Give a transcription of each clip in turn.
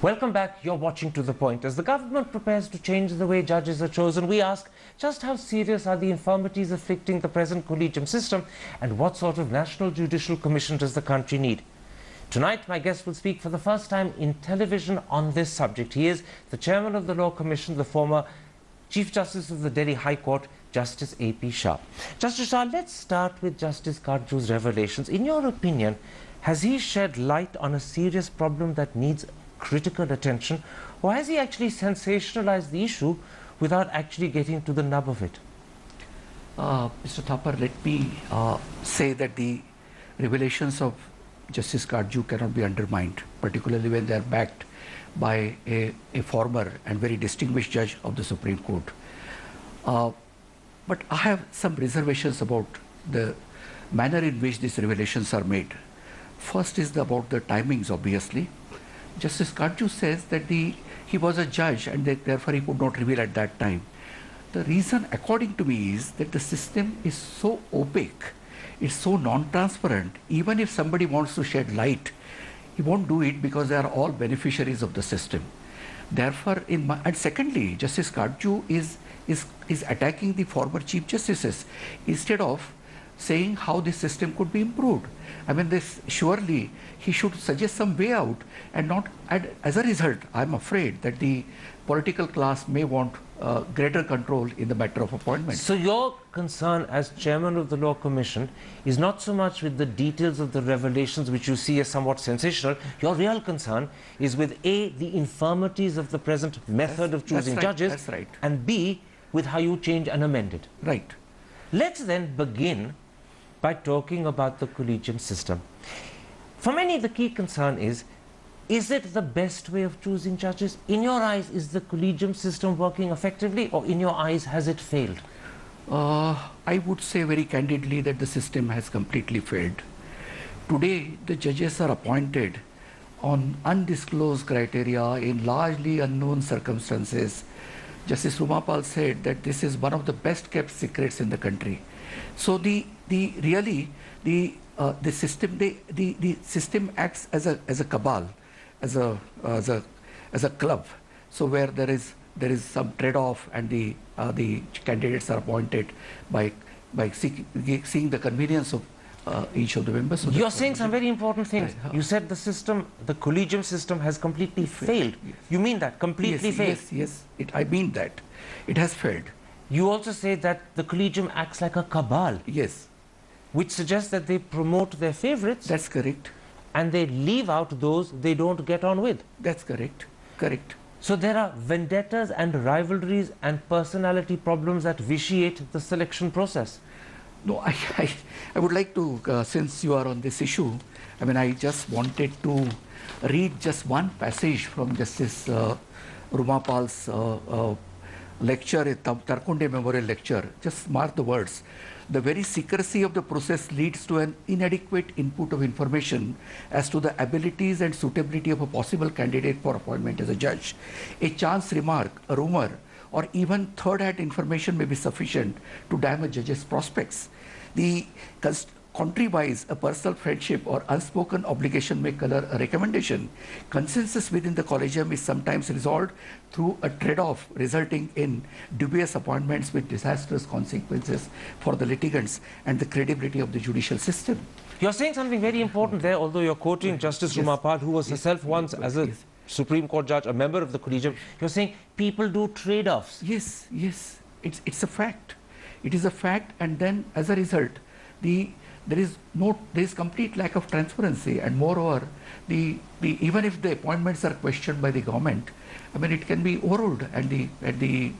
Welcome back. You're watching To The Point. As the government prepares to change the way judges are chosen, we ask just how serious are the infirmities afflicting the present collegium system and what sort of National Judicial Commission does the country need? Tonight, my guest will speak for the first time in television on this subject. He is the chairman of the Law Commission, the former Chief Justice of the Delhi High Court, Justice A.P. Shah. Justice Shah, let's start with Justice Karju's revelations. In your opinion, has he shed light on a serious problem that needs critical attention, or has he actually sensationalized the issue without actually getting to the nub of it? Mr. Thapar, let me say that the revelations of Justice Karju cannot be undermined, particularly when they are backed by a former and very distinguished judge of the Supreme Court. But I have some reservations about the manner in which these revelations are made. First is about the timings, obviously. Justice Karju says that he was a judge and that therefore he could not reveal at that time. The reason, according to me, is that the system is so opaque, it's so non-transparent. Even if somebody wants to shed light, he won't do it because they are all beneficiaries of the system. Therefore, and secondly, Justice Karju is attacking the former Chief Justices instead of saying how this system could be improved. I mean, surely he should suggest some way out and not, as a result, I'm afraid that the political class may want greater control in the matter of appointment. So your concern as chairman of the Law Commission is not so much with the details of the revelations, which you see as somewhat sensational. Your real concern is with A, the infirmities of the present method of choosing judges, that's right, and B, with how you change and amend it. Right. Let's then begin by talking about the collegium system. For many, the key concern is it the best way of choosing judges? In your eyes, is the collegium system working effectively, or in your eyes, has it failed? I would say very candidly that the system has completely failed. Today, the judges are appointed on undisclosed criteria in largely unknown circumstances. Justice Rumapal said that this is one of the best kept secrets in the country. So the system acts as a cabal, as a club. So where there is some trade-off, and the candidates are appointed by seeing the convenience of each of the members. So you're saying some very important things. You said the collegium system has completely failed. Yes. You mean that completely failed? Yes. I mean that it has failed. You also say that the collegium acts like a cabal. Yes. Which suggests that they promote their favorites. That's correct. And they leave out those they don't get on with. That's correct. Correct. So there are vendettas and rivalries and personality problems that vitiate the selection process. No, I would like to, since you are on this issue, I mean, I just wanted to read just one passage from Justice Rumapal's lecture, Tarkunde Memorial Lecture. Just mark the words. The very secrecy of the process leads to an inadequate input of information as to the abilities and suitability of a possible candidate for appointment as a judge. A chance remark, a rumor, or even third-hand information may be sufficient to damn a judge's prospects. The country-wise, a personal friendship or unspoken obligation may color a recommendation. Consensus within the collegium is sometimes resolved through a trade-off, resulting in dubious appointments with disastrous consequences for the litigants and the credibility of the judicial system. You're saying something very important there, although you're quoting Justice Rumapal, who was herself once as a Supreme Court judge, a member of the collegium. You're saying people do trade-offs. Yes. It's a fact. It is a fact, and then as a result, there is complete lack of transparency, and moreover, even if the appointments are questioned by the government, I mean, it can be overruled, and the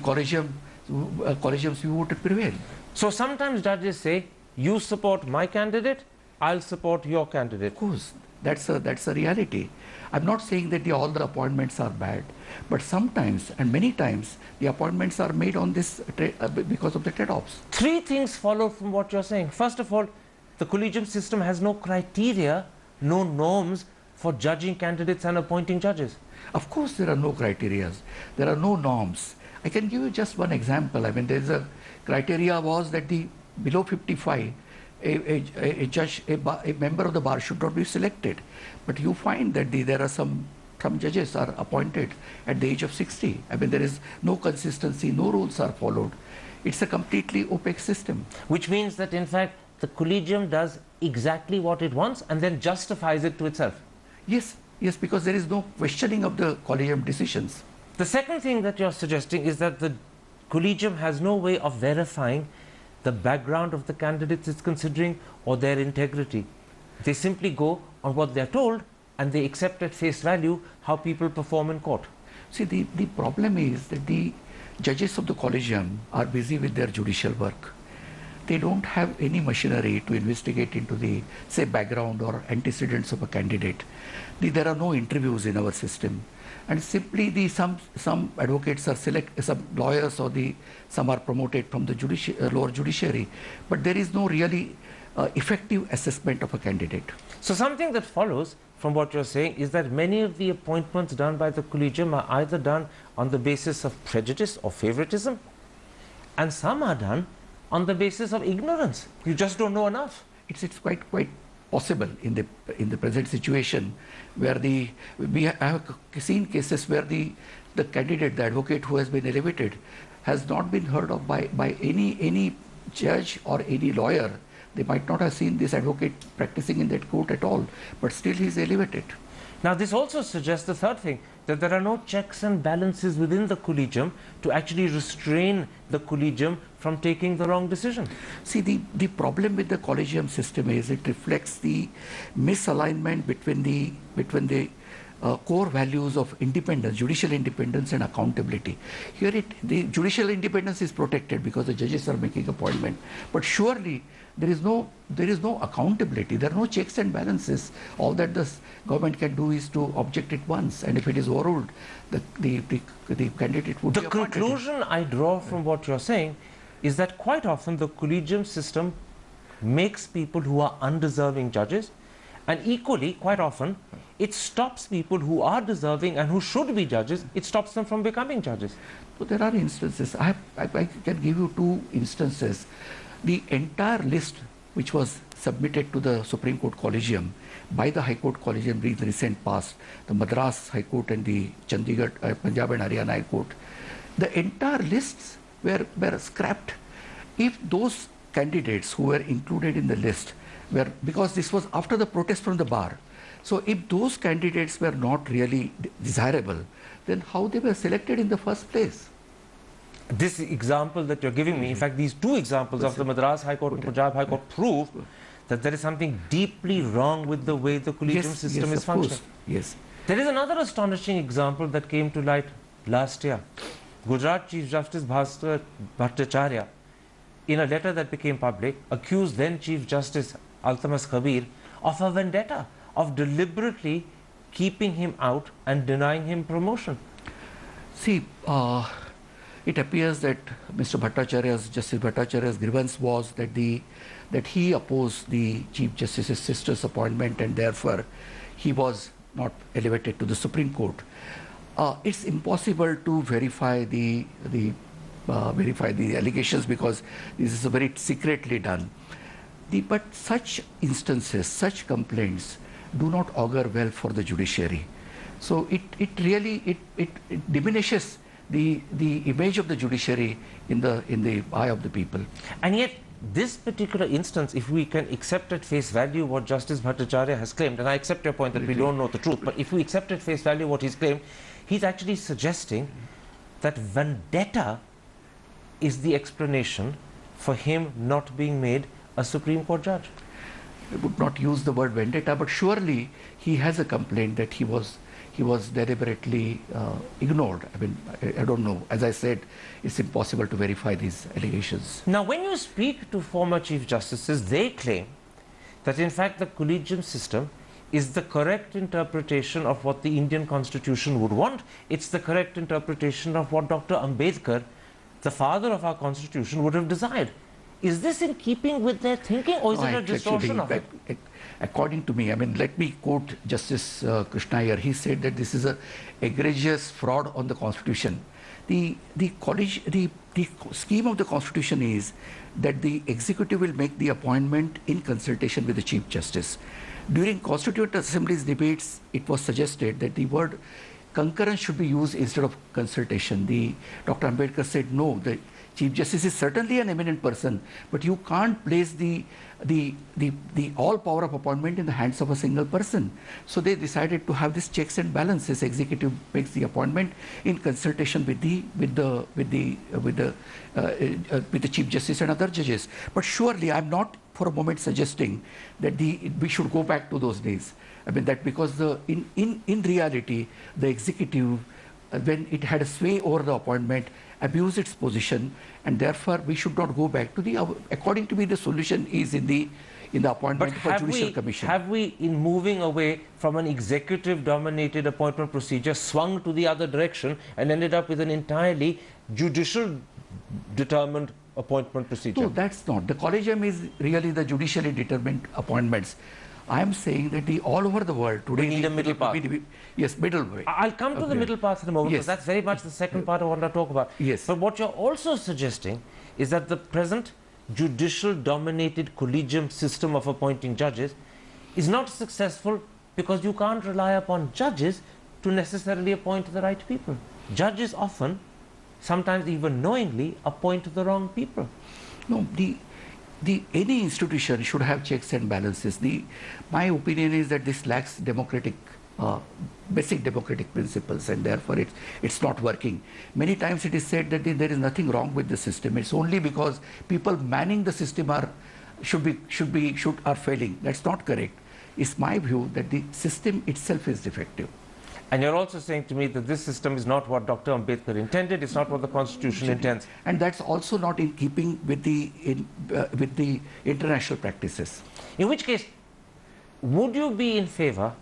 collegium's view would prevail. So sometimes judges say, you support my candidate, I'll support your candidate. Of course, that's a reality. I'm not saying that all the appointments are bad, but sometimes and many times the appointments are made on this because of the trade-offs. Three things follow from what you're saying. First of all, the collegium system has no criteria, no norms for judging candidates and appointing judges. Of course, there are no criteria. There are no norms. I can give you just one example. I mean, there's a criteria was that the below 55, a judge, a member of the bar should not be selected. But you find that there are some some judges are appointed at the age of 60. I mean, there is no consistency, no rules are followed. It's a completely opaque system. Which means that, in fact, the collegium does exactly what it wants and then justifies it to itself. Yes, yes, because there is no questioning of the collegium decisions. The second thing that you're suggesting is that the collegium has no way of verifying the background of the candidates it's considering or their integrity. They simply go on what they're told and they accept at face value how people perform in court. See, the problem is that the judges of the collegium are busy with their judicial work. They don't have any machinery to investigate into the, say, background or antecedents of a candidate. There are no interviews in our system. And simply some advocates are some lawyers or some are promoted from the lower judiciary, but there is no really effective assessment of a candidate. So something that follows from what you're saying is that many of the appointments done by the collegium are either done on the basis of prejudice or favoritism, and some are done on the basis of ignorance. You just don't know enough. It's quite possible in the present situation where I have seen cases where the candidate, the advocate who has been elevated, has not been heard of by any judge or any lawyer. They might not have seen this advocate practicing in that court at all, but still he is elevated. Now this also suggests the third thing, that there are no checks and balances within the collegium to actually restrain the collegium from taking the wrong decision. See, the problem with the collegium system is it reflects the misalignment between the core values of independence, judicial independence and accountability. Here the judicial independence is protected because the judges are making appointment, but surely there is no accountability. There are no checks and balances. All that the government can do is to object it once, and if it is overruled, the candidate would be appointed. The conclusion I draw from what you're saying is that quite often the collegium system makes people who are undeserving judges, and equally, quite often, it stops people who are deserving and who should be judges, it stops them from becoming judges. So there are instances. I can give you two instances. The entire list which was submitted to the Supreme Court Collegium by the High Court Collegium in the recent past, the Madras High Court and the Chandigarh, Punjab and Haryana High Court, the entire lists were scrapped. If those candidates who were included in the list were, because this was after the protest from the bar, so if those candidates were not really desirable, then how they were selected in the first place? This example that you're giving me, in fact, these two examples of the Madras High Court and Punjab High Court prove that there is something deeply wrong with the way the collegium system is functioning. Yes. There is another astonishing example that came to light last year. Gujarat Chief Justice Bhaskar Bhattacharya, in a letter that became public, accused then Chief Justice Altamas Kabir of a vendetta, of deliberately keeping him out and denying him promotion. See, it appears that Justice Bhattacharya's grievance was that he opposed the Chief Justice's sister's appointment and therefore he was not elevated to the Supreme Court. It's impossible to verify the allegations because this is very secretly done. But such instances, such complaints do not augur well for the judiciary. So it really diminishes the image of the judiciary in the eye of the people. And yet, this particular instance, if we can accept at face value what Justice Bhattacharya has claimed, and I accept your point that we don't know the truth, but if we accept at face value what he's claimed, he's actually suggesting that vendetta is the explanation for him not being made a Supreme Court judge. I would not use the word vendetta, but surely he has a complaint that he was deliberately ignored. I mean, I don't know. As I said, it's impossible to verify these allegations. Now, when you speak to former Chief Justices, they claim that in fact the collegium system is the correct interpretation of what the Indian Constitution would want. It's the correct interpretation of what Dr. Ambedkar, the father of our Constitution, would have desired. Is this in keeping with their thinking, or is it a distortion of it? According to me, I mean, let me quote Justice Krishna here. He said that this is an egregious fraud on the Constitution. The the scheme of the Constitution is that the executive will make the appointment in consultation with the Chief Justice. During Constituent Assembly's debates, it was suggested that the word concurrence should be used instead of consultation. Dr. Ambedkar said, no, the Chief Justice is certainly an eminent person, but you can't place the all power of appointment in the hands of a single person. So they decided to have this checks and balances. Executive makes the appointment in consultation with the Chief Justice and other judges. But surely I'm not for a moment suggesting that we should go back to those days. I mean that because in reality the executive when it had a sway over the appointment abused its position, and therefore we should not go back to according to me the solution is in the appointment of a judicial commission. Have we, in moving away from an executive dominated appointment procedure, swung to the other direction and ended up with an entirely judicial determined appointment procedure? No, that's not. The collegium is really the judicially determined appointments. I am saying that all over the world today we need a middle path. Yes, middle way. I'll come to the middle path in a moment, yes, because that's very much the second part I want to talk about. Yes. But what you're also suggesting is that the present judicial dominated collegium system of appointing judges is not successful because you can't rely upon judges to necessarily appoint the right people. Judges often, sometimes even knowingly, appoint the wrong people. No, any institution should have checks and balances. My opinion is that this lacks basic democratic principles, and therefore it's not working. Many times it is said that there is nothing wrong with the system. It's only because people manning the system are failing. That's not correct. It's my view that the system itself is defective. And you're also saying to me that this system is not what Dr. Ambedkar intended, it's not what the Constitution intends. And that's also not in keeping with the international practices. In which case, would you be in favor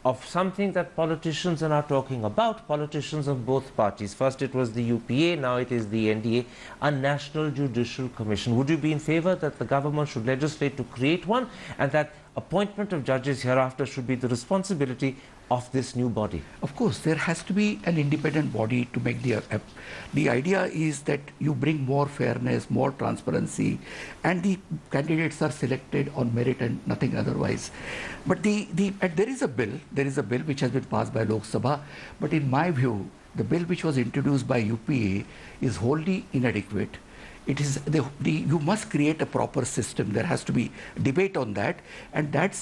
of something that politicians are now talking about, politicians of both parties? First it was the UPA, now it is the NDA, a National Judicial Commission. Would you be in favor that the government should legislate to create one, and that appointment of judges hereafter should be the responsibility of this new body? Of course, there has to be an independent body to make the idea is that you bring more fairness, more transparency, and the candidates are selected on merit and nothing otherwise. But there is a bill which has been passed by Lok Sabha, but in my view, the bill which was introduced by UPA is wholly inadequate. It is you must create a proper system. There has to be debate on that, and that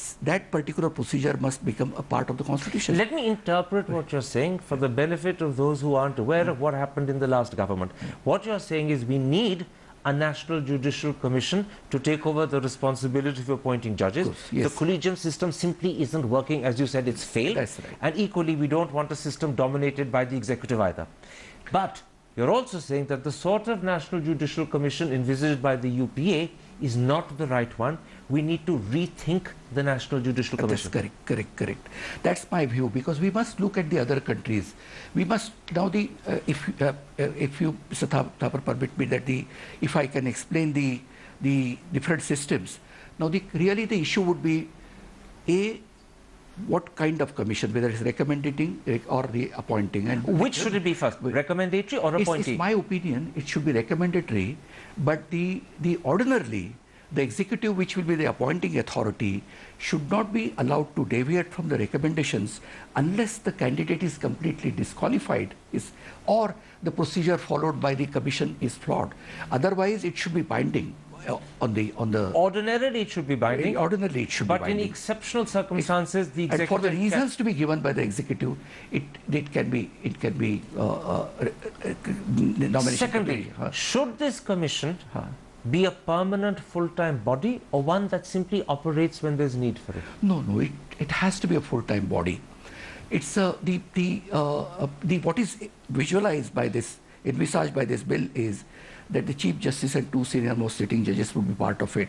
particular procedure must become a part of the Constitution. Let me interpret what you're saying for the benefit of those who aren't aware of what happened in the last government. What you're saying is we need a National Judicial Commission to take over the responsibility for appointing judges. Course, yes. The collegium system simply isn't working. As you said, it's failed. That's right. And equally, we don't want a system dominated by the executive either. But you're also saying that the sort of National Judicial Commission envisaged by the UPA is not the right one. We need to rethink the National Judicial Commission. That's correct. That's my view, because we must look at the other countries. We must now if you, Mr. Thapar, permit me that if I can explain the different systems. Now really the issue would be what kind of commission, whether it's recommending or the appointing. And which should it be first, recommendatory or appointee? It's my opinion, it should be recommendatory, but ordinarily, the executive, which will be the appointing authority, should not be allowed to deviate from the recommendations unless the candidate is completely disqualified or the procedure followed by the commission is flawed. Otherwise, it should be binding. Ordinarily it should be binding. Ordinarily it should be binding. But in exceptional circumstances, the executive... And for the reasons to be given by the executive, it can be nomination. Secondly, should this commission be a permanent full-time body or one that simply operates when there's need for it? No, it has to be a full-time body. It's what is visualized by this, envisaged by this bill is that the Chief Justice and two senior-most sitting judges would be part of it.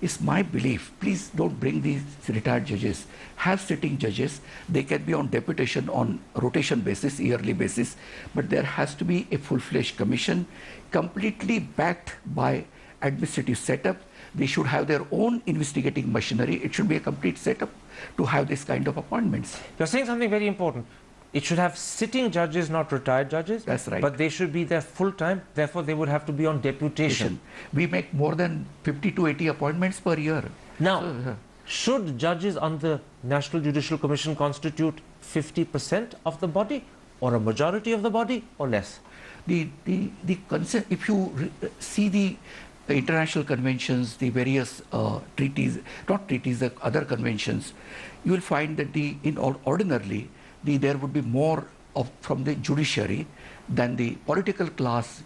It's my belief, please don't bring these retired judges. Have sitting judges. They can be on deputation on rotation basis, yearly basis, but there has to be a full-fledged commission completely backed by administrative setup. They should have their own investigating machinery. It should be a complete setup to have this kind of appointments. You're saying something very important. It should have sitting judges, not retired judges. That's right. But they should be there full time. Therefore, they would have to be on deputation. We make more than 50 to 80 appointments per year. Now, should judges on the National Judicial Commission constitute 50% of the body, or a majority of the body, or less? The consent, if you see the international conventions, the various treaties, not treaties, the other conventions, you will find that ordinarily there would be more from the judiciary than the political class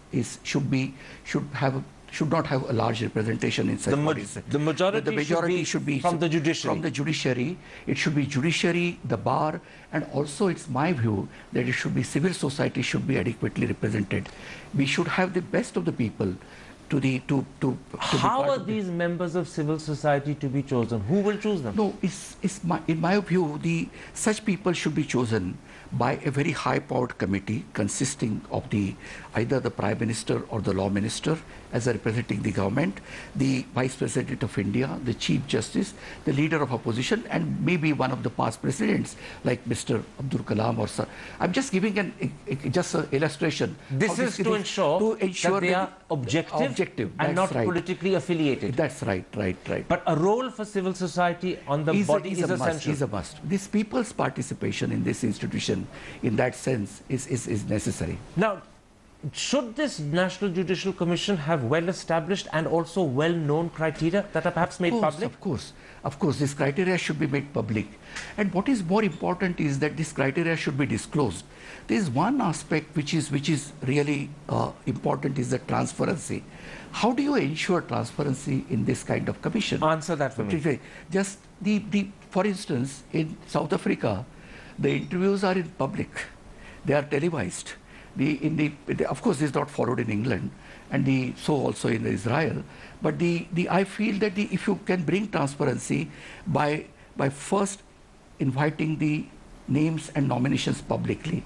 should not have a large representation in such bodies. The majority should be from the judiciary. From the judiciary, it should be judiciary, the bar, and also it's my view that it should be civil society should be adequately represented. We should have the best of the people How are these members of civil society to be chosen? Who will choose them? No, in my view, such people should be chosen by a very high-powered committee consisting of either the Prime Minister or the Law Minister as representing the government, the Vice President of India, the Chief Justice, the Leader of Opposition, and maybe one of the past presidents like Mr. Abdul Kalam or Sir. I'm just giving an illustration. This is to ensure that they are objective and not politically affiliated. That's right. But a role for civil society on the body is essential. Is a must. This people's participation in this institution, in that sense, is necessary. Now, should this National Judicial Commission have well-established and also well-known criteria that are perhaps made public? Of course, this criteria should be made public. And what is more important is that this criteria should be disclosed. There is one aspect which is really important, is the transparency. How do you ensure transparency in this kind of commission? Answer that for me. Just for instance, in South Africa, the interviews are in public. They are televised. Of course, this is not followed in England, and so also in Israel. But I feel that if you can bring transparency by first inviting the names and nominations publicly,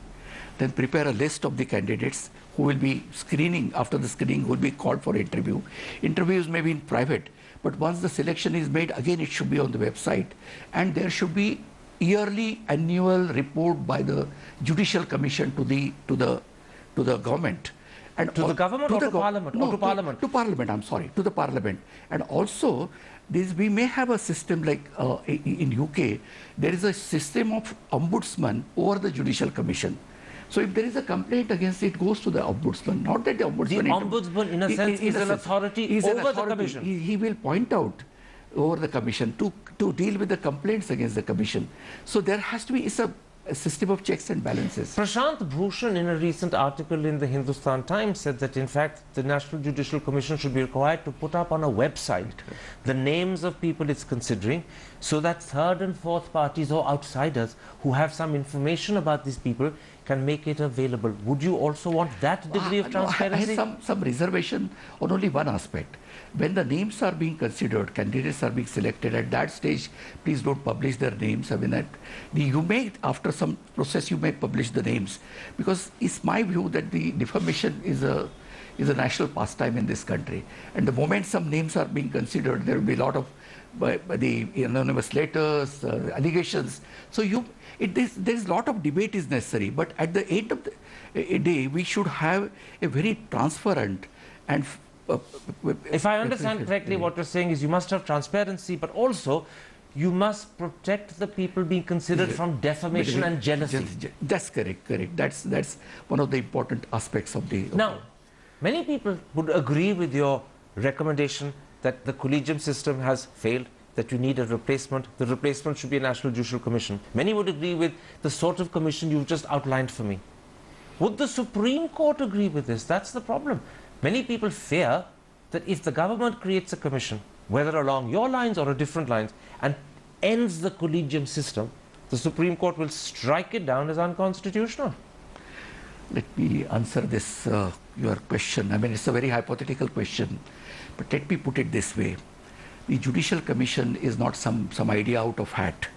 then prepare a list of the candidates who will be screening. After the screening, who will be called for interview. Interviews may be in private, but once the selection is made, again it should be on the website, and there should be yearly annual report by the Judicial Commission to the government. And to the government or to Parliament? No, to Parliament, I'm sorry, to the Parliament. And also, we may have a system like in UK, there is a system of ombudsman over the Judicial Commission. So if there is a complaint against it, goes to the ombudsman, not that the ombudsman... The ombudsman, in a sense, is an authority over the commission. He will point out over the commission to deal with the complaints against the commission. So there has to be a system of checks and balances. Prashant Bhushan, in a recent article in the Hindustan Times, said that in fact the National Judicial Commission should be required to put up on a website the names of people it's considering, so that third and fourth parties or outsiders who have some information about these people can make it available. Would you also want that degree of transparency? I have some reservation on only one aspect. When the names are being considered, candidates are being selected, at that stage, please don't publish their names. I mean, you may, after some process, you may publish the names, because it's my view that the defamation is a national pastime in this country. And the moment some names are being considered, there will be a lot of the anonymous letters, allegations. So there is a lot of debate is necessary. But at the end of the day, we should have a very transparent and if I understand correctly, what you're saying is you must have transparency, but also you must protect the people being considered from defamation and jealousy. That's correct. That's one of the important aspects of the... Now, many people would agree with your recommendation that the collegium system has failed, that you need a replacement. The replacement should be a National Judicial Commission. Many would agree with the sort of commission you've just outlined for me. Would the Supreme Court agree with this? That's the problem. Many people fear that if the government creates a commission, whether along your lines or different lines, and ends the collegium system, the Supreme Court will strike it down as unconstitutional. Let me answer this, your question. I mean, it's a very hypothetical question, but let me put it this way. The Judicial Commission is not some idea out of hat.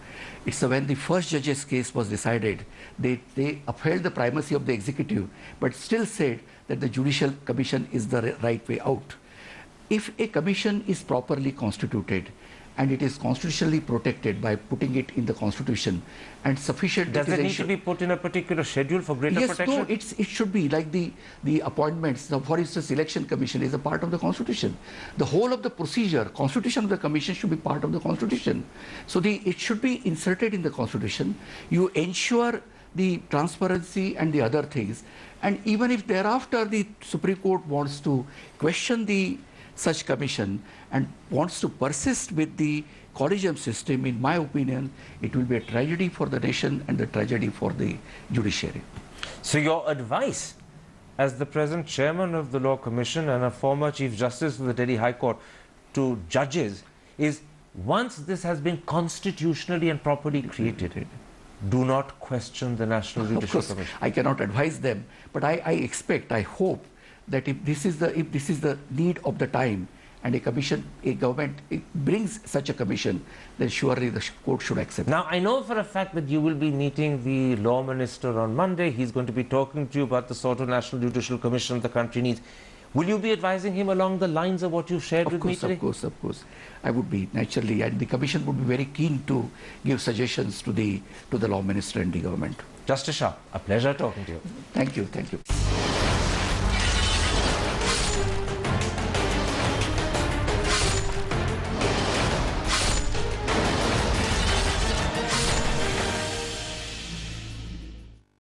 It's when the first judge's case was decided, they upheld the primacy of the executive, but still said that the Judicial Commission is the right way out. If a commission is properly constituted and it is constitutionally protected by putting it in the constitution, and sufficient. Does it need to be put in a particular schedule for greater protection? No, it should be like the appointments. For instance, election commission is a part of the constitution. The whole of the procedure, constitution of the commission should be part of the constitution. So it should be inserted in the constitution. You ensure the transparency and the other things, and even if thereafter the Supreme Court wants to question such commission and wants to persist with the collegium system, in my opinion, it will be a tragedy for the nation and a tragedy for the judiciary. So your advice as the present chairman of the Law Commission and a former Chief Justice of the Delhi High Court to judges is, once this has been constitutionally and properly created, do not question the National Judicial Commission. I cannot advise them, but I expect, I hope that if this is the need of the time, and a government brings such a commission, then surely the court should accept. Now, I know for a fact that you will be meeting the law minister on Monday. He's going to be talking to you about the sort of National Judicial Commission the country needs. Will you be advising him along the lines of what you shared with me today? Of course. I would be, naturally, and the commission would be very keen to give suggestions to the law minister and the government. Justice Shah, a pleasure talking to you. Thank you.